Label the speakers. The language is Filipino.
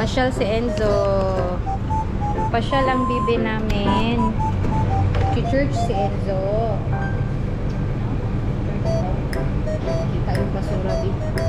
Speaker 1: Pasyal si Enzo. Pasyal ang bibi namin. Church si Enzo. Kita yung basura dito.